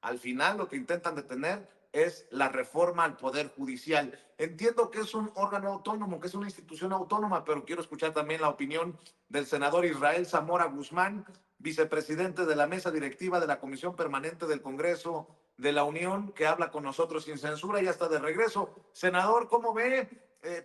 Al final lo que intentan detener es la reforma al Poder Judicial. Entiendo que es un órgano autónomo, que es una institución autónoma, pero quiero escuchar también la opinión del senador Israel Zamora Guzmán, vicepresidente de la mesa directiva de la Comisión Permanente del Congreso de la Unión, que habla con nosotros sin censura, ya está de regreso. Senador, ¿cómo ve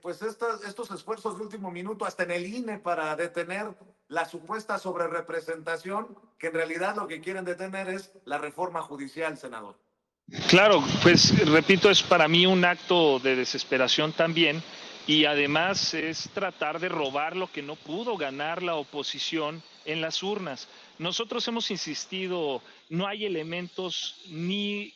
pues estos esfuerzos de último minuto, hasta en el INE, para detener la supuesta sobrerepresentación, que en realidad lo que quieren detener es la reforma judicial, senador? Claro, pues repito, es para mí un acto de desesperación también y además es tratar de robar lo que no pudo ganar la oposición en las urnas. Nosotros hemos insistido, no hay elementos ni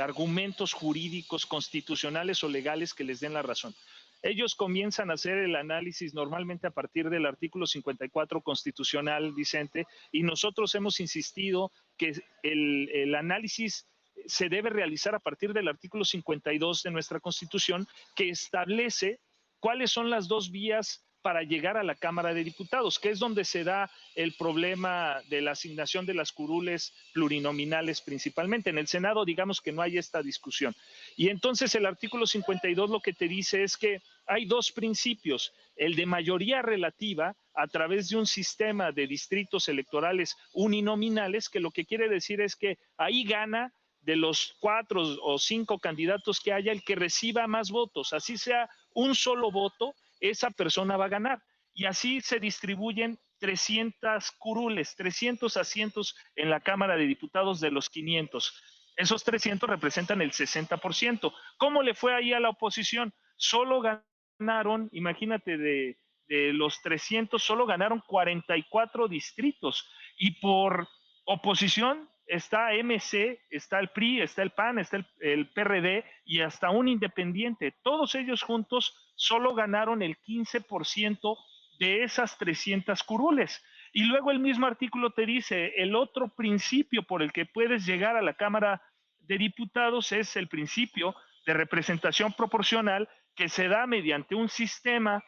argumentos jurídicos, constitucionales o legales que les den la razón. Ellos comienzan a hacer el análisis normalmente a partir del artículo 54 constitucional, Vicente, y nosotros hemos insistido que el análisis se debe realizar a partir del artículo 52 de nuestra Constitución, que establece cuáles son las dos vías para llegar a la Cámara de Diputados, que es donde se da el problema de la asignación de las curules plurinominales principalmente. En el Senado, digamos que no hay esta discusión. Y entonces el artículo 52 lo que te dice es que hay dos principios, el de mayoría relativa a través de un sistema de distritos electorales uninominales, que lo que quiere decir es que ahí gana de los 4 o 5 candidatos que haya el que reciba más votos, así sea un solo voto, esa persona va a ganar. Y así se distribuyen 300 curules, 300 asientos en la Cámara de Diputados de los 500. Esos 300 representan el 60%. ¿Cómo le fue ahí a la oposición? Solo ganaron, imagínate, de los 300, solo ganaron 44 distritos. Y por oposición está MC, está el PRI, está el PAN, está el PRD y hasta un independiente. Todos ellos juntos solo ganaron el 15% de esas 300 curules. Y luego el mismo artículo te dice, el otro principio por el que puedes llegar a la Cámara de Diputados es el principio de representación proporcional que se da mediante un sistema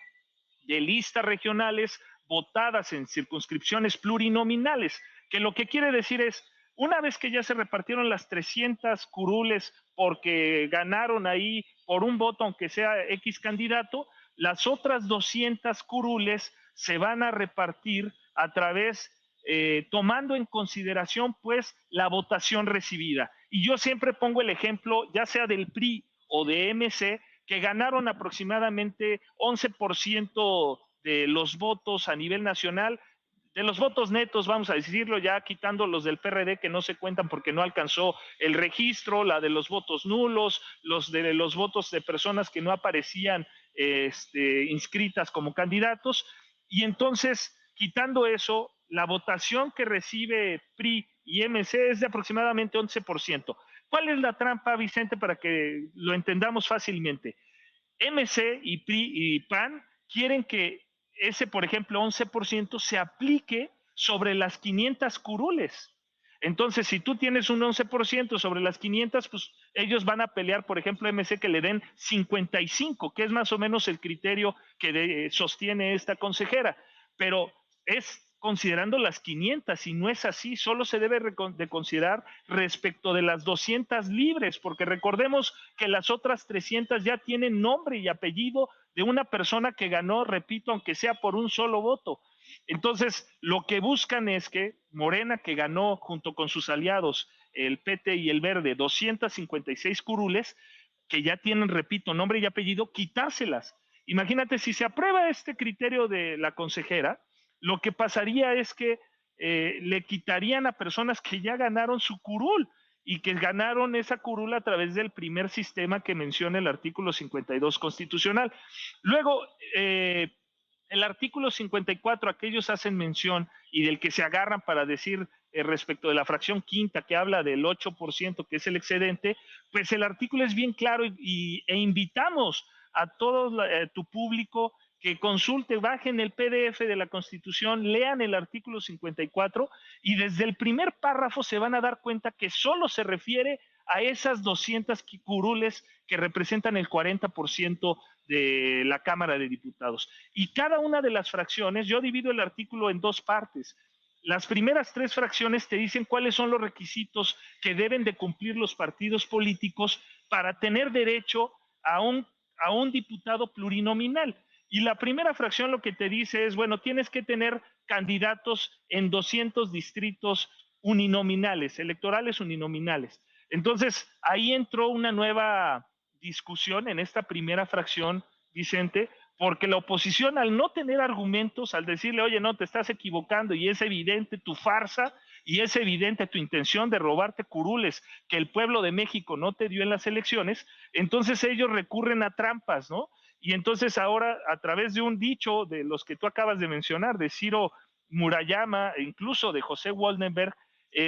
de listas regionales votadas en circunscripciones plurinominales, que lo que quiere decir es, una vez que ya se repartieron las 300 curules porque ganaron ahí por un voto, aunque sea X candidato, las otras 200 curules se van a repartir a través, tomando en consideración pues la votación recibida. Y yo siempre pongo el ejemplo, ya sea del PRI o de MC, que ganaron aproximadamente 11% de los votos a nivel nacional, de los votos netos, vamos a decirlo, ya quitando los del PRD que no se cuentan porque no alcanzó el registro, la de los votos nulos, los de los votos de personas que no aparecían inscritas como candidatos. Y entonces, quitando eso, la votación que recibe PRI y MC es de aproximadamente 11%. ¿Cuál es la trampa, Vicente, para que lo entendamos fácilmente? MC y PRI y PAN quieren que ese, por ejemplo, 11% se aplique sobre las 500 curules. Entonces, si tú tienes un 11% sobre las 500, pues ellos van a pelear, por ejemplo, MC que le den 55, que es más o menos el criterio que sostiene esta consejera. Pero es considerando las 500 y no es así, solo se debe de considerar respecto de las 200 libres, porque recordemos que las otras 300 ya tienen nombre y apellido de una persona que ganó, repito, aunque sea por un solo voto. Entonces, lo que buscan es que Morena, que ganó junto con sus aliados, el PT y el Verde, 256 curules, que ya tienen, repito, nombre y apellido, quitárselas. Imagínate, si se aprueba este criterio de la consejera, lo que pasaría es que le quitarían a personas que ya ganaron su curul y que ganaron esa curul a través del primer sistema que menciona el artículo 52 constitucional. Luego, el artículo 54, aquellos hacen mención y del que se agarran para decir respecto de la fracción quinta que habla del 8% que es el excedente, pues el artículo es bien claro e invitamos a todo tu público que consulte, bajen el PDF de la Constitución, lean el artículo 54 y desde el primer párrafo se van a dar cuenta que solo se refiere a esas 200 curules que representan el 40% de la Cámara de Diputados. Y cada una de las fracciones, yo divido el artículo en dos partes. Las primeras 3 fracciones te dicen cuáles son los requisitos que deben de cumplir los partidos políticos para tener derecho a un diputado plurinominal. Y la primera fracción lo que te dice es, bueno, tienes que tener candidatos en 200 distritos uninominales, electorales uninominales. Entonces, ahí entró una nueva discusión en esta primera fracción, Vicente, porque la oposición, al no tener argumentos, al decirle, oye, no, te estás equivocando y es evidente tu farsa y es evidente tu intención de robarte curules que el pueblo de México no te dio en las elecciones, entonces ellos recurren a trampas, ¿no? Y entonces ahora, a través de un dicho de los que tú acabas de mencionar, de Ciro Murayama, e incluso de José Waldenberg,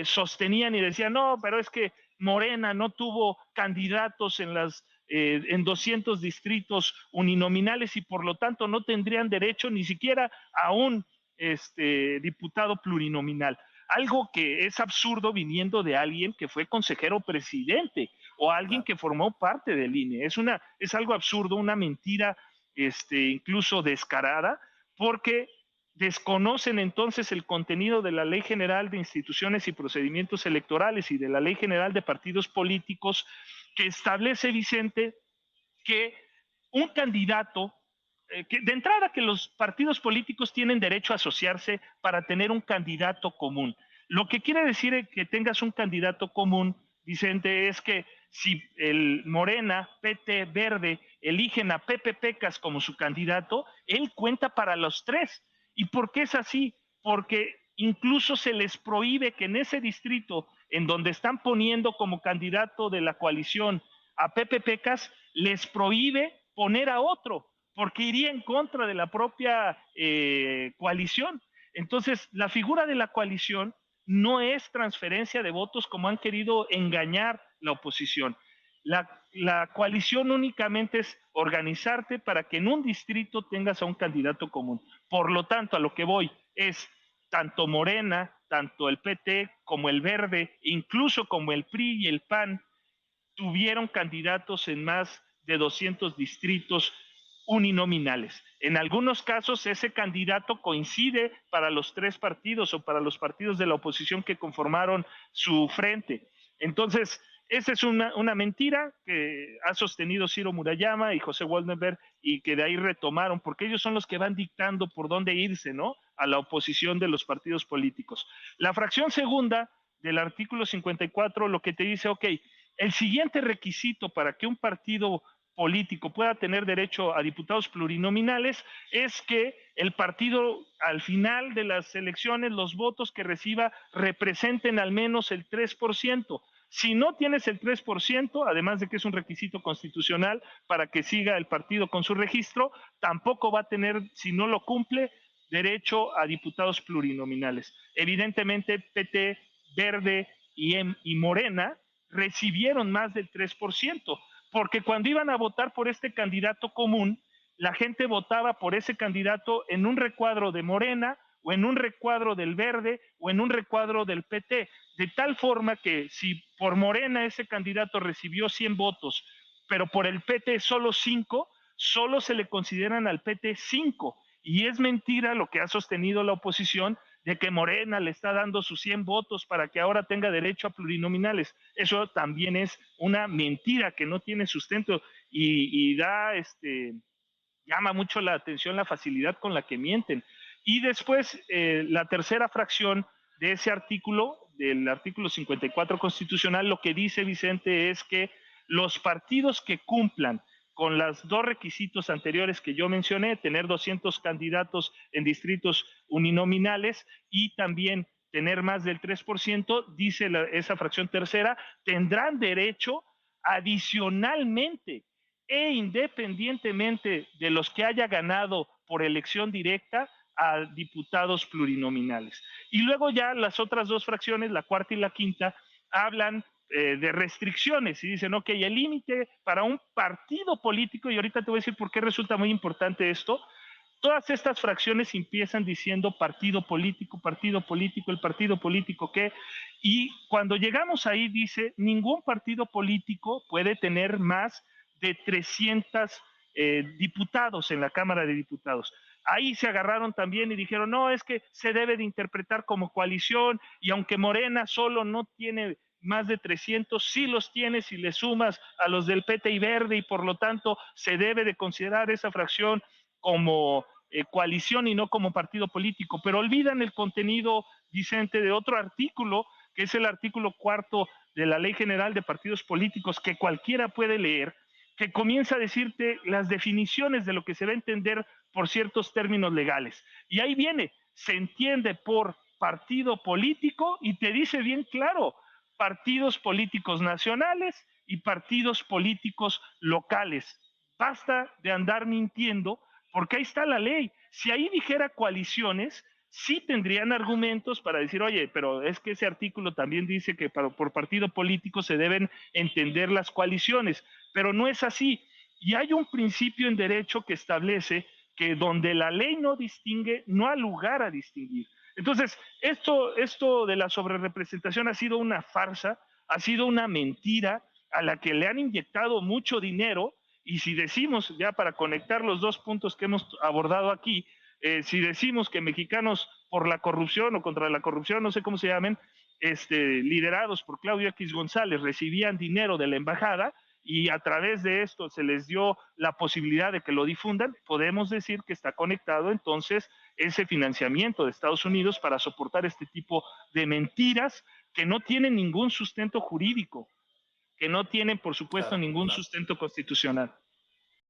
sostenían y decían, no, pero es que Morena no tuvo candidatos en 200 distritos uninominales y por lo tanto no tendrían derecho ni siquiera a un diputado plurinominal. Algo que es absurdo viniendo de alguien que fue consejero presidente o alguien que formó parte del INE. Es algo absurdo, una mentira incluso descarada, porque desconocen entonces el contenido de la Ley General de Instituciones y Procedimientos Electorales y de la Ley General de Partidos Políticos, que establece, Vicente, que un candidato, que de entrada que los partidos políticos tienen derecho a asociarse para tener un candidato común. Lo que quiere decir que tengas un candidato común, Vicente, es que si el Morena, PT, Verde, eligen a Pepe Pecas como su candidato, él cuenta para los 3. ¿Y por qué es así? Porque incluso se les prohíbe que en ese distrito en donde están poniendo como candidato de la coalición a Pepe Pecas, les prohíbe poner a otro, porque iría en contra de la propia coalición. Entonces, la figura de la coalición no es transferencia de votos como han querido engañar la oposición. La coalición únicamente es organizarte para que en un distrito tengas a un candidato común. Por lo tanto, a lo que voy es tanto Morena, tanto el PT como el Verde, incluso como el PRI y el PAN, tuvieron candidatos en más de 200 distritos uninominales. En algunos casos ese candidato coincide para los 3 partidos o para los partidos de la oposición que conformaron su frente. Entonces, esa es una mentira que ha sostenido Ciro Murayama y José Waldenberg y que de ahí retomaron, porque ellos son los que van dictando por dónde irse, ¿no? A la oposición de los partidos políticos. La fracción segunda del artículo 54 lo que te dice, ok, el siguiente requisito para que un partido político pueda tener derecho a diputados plurinominales es que el partido al final de las elecciones, los votos que reciba representen al menos el 3%. Si no tienes el 3%, además de que es un requisito constitucional para que siga el partido con su registro, tampoco va a tener, si no lo cumple, derecho a diputados plurinominales. Evidentemente, PT, Verde y Morena recibieron más del 3%, porque cuando iban a votar por este candidato común, la gente votaba por ese candidato en un recuadro de Morena o en un recuadro del Verde o en un recuadro del PT, de tal forma que si por Morena ese candidato recibió 100 votos, pero por el PT solo 5, solo se le consideran al PT 5. Y es mentira lo que ha sostenido la oposición de que Morena le está dando sus 100 votos para que ahora tenga derecho a plurinominales. Eso también es una mentira que no tiene sustento y llama mucho la atención la facilidad con la que mienten. Y después, la tercera fracción de ese artículo, del artículo 54 constitucional, lo que dice, Vicente, es que los partidos que cumplan con los 2 requisitos anteriores que yo mencioné, tener 200 candidatos en distritos uninominales y también tener más del 3%, dice esa fracción tercera, tendrán derecho adicionalmente e independientemente de los que haya ganado por elección directa a diputados plurinominales. Y luego ya las otras 2 fracciones, la cuarta y la quinta, hablan de restricciones y dicen, ok, el límite para un partido político, y ahorita te voy a decir por qué resulta muy importante esto, todas estas fracciones empiezan diciendo partido político, el partido político qué, y cuando llegamos ahí dice, ningún partido político puede tener más de 300 diputados en la Cámara de Diputados. ahí se agarraron también y dijeron, no, es que se debe de interpretar como coalición, y aunque Morena solo no tiene más de 300, sí los tiene si le sumas a los del PT y Verde, y por lo tanto se debe de considerar esa fracción como coalición y no como partido político, pero olvidan el contenido, Vicente, de otro artículo, que es el artículo 4 de la Ley General de Partidos Políticos, que cualquiera puede leer, que comienza a decirte las definiciones de lo que se va a entender por ciertos términos legales. Y ahí viene, se entiende por partido político y te dice bien claro, partidos políticos nacionales y partidos políticos locales. Basta de andar mintiendo, porque ahí está la ley. Si ahí dijera coaliciones, sí tendrían argumentos para decir, oye, pero es que ese artículo también dice que por partido político se deben entender las coaliciones, pero no es así. Y hay un principio en derecho que establece que donde la ley no distingue, no hay lugar a distinguir. Entonces, esto de la sobrerepresentación ha sido una farsa, ha sido una mentira a la que le han inyectado mucho dinero. Y si decimos, ya para conectar los dos puntos que hemos abordado aquí, si decimos que mexicanos por la corrupción o contra la corrupción, no sé cómo se llamen, liderados por Claudio X González, recibían dinero de la embajada y a través de esto se les dio la posibilidad de que lo difundan, podemos decir que está conectado entonces ese financiamiento de Estados Unidos para soportar este tipo de mentiras que no tienen ningún sustento jurídico, que no tienen, por supuesto, Claro, ningún claro. sustento constitucional.